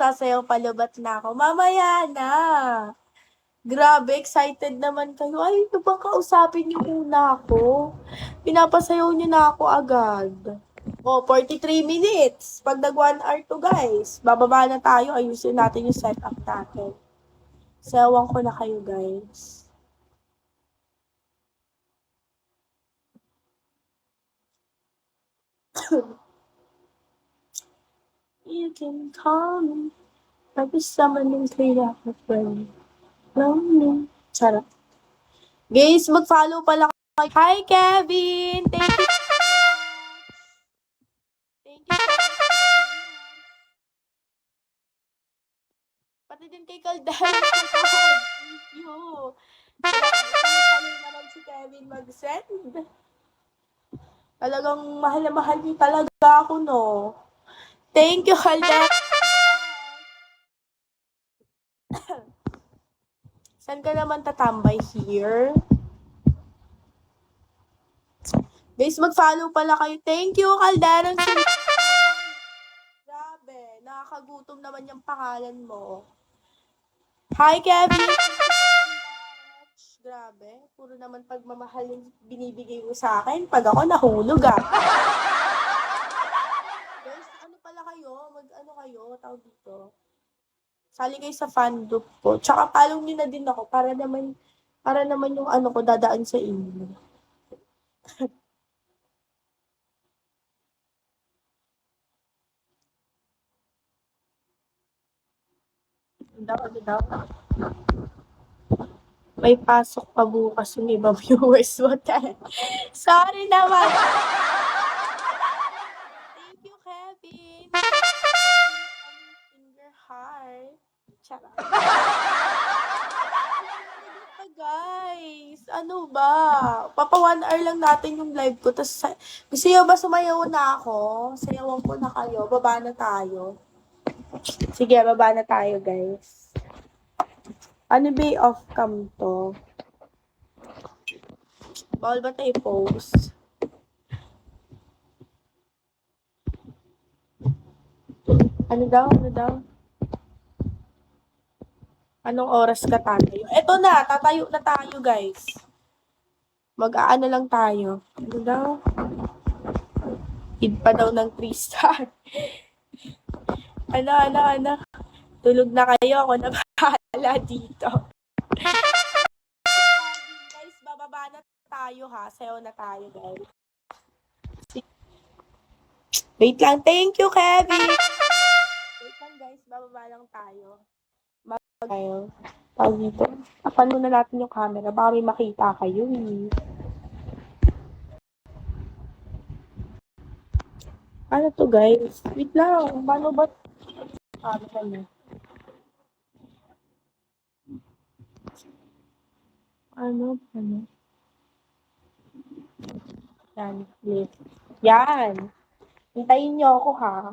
Sasayaw palubat na ako. Mamaya na. Grabe, excited naman kayo. Ay, ito bang kausapin niyo muna ako? Pinapasayaw niyo na ako agad. Oh, 43 minutes. Pag nag 1 hour to, guys. Bababa na tayo. Ayusin natin yung setup natin. Sayawan ko na kayo, guys. You can call me. Pag-isama ng kaya ko, friend. Lonely. Charot. Guys, mag-follow pala kayo. Hi, Kevin! Thank you. Thank you. Pati din kay Caldan. Thank you. Follow naman si Kevin mag-send. Talagang mahal na mahal niyo talaga ako, no? Thank you, Caldan. Saan ka naman tatambay here? Guys, mag-follow pala kayo. Thank you, Calderon. Grabe, nakakagutom naman yung pangalan mo. Hi, Kevin. Grabe, puro naman pagmamahal yung binibigay mo sa akin. Pag ako nahulog, ah. Guys, ano pala kayo? Mag-ano kayo? Tawag dito. Sali kayo sa fan group ko. Tsaka follow nyo na din ako para naman yung ano ko dadaan sa inyo. Ano daw? May pasok pa bukas yung ibang viewers mo. Sorry naman. Thank you, Kevin. Finger heart. Charot. Guys, ano ba? Papa 1 hour lang natin yung live ko. Tapos, gusto nyo ba sumayaw na ako? Sayawan ko na kayo. Baba na tayo. Sige, baba na tayo, guys. Ano ba yung off-cam to? Bawal ba tayo post? Ano daw? Anong oras ka tatayo? Eto na, tatayo na tayo, guys. Mag-aano lang tayo. Ano daw? Hid pa daw ng 3 star. Ano? Tulog na kayo. Ako na bahala dito. Guys, bababa na tayo, ha? Sayo na tayo, guys. Wait lang. Thank you, Kevin. Wait lang, guys. Bababa lang tayo. Tayo. Tawag dito. Tapan muna natin yung camera. Baka may makita kayo. Ano to, guys? Wait lang. Paano ba? Camera niya. Ano? Yan. Yes. Yan. Hintayin niyo ako, ha?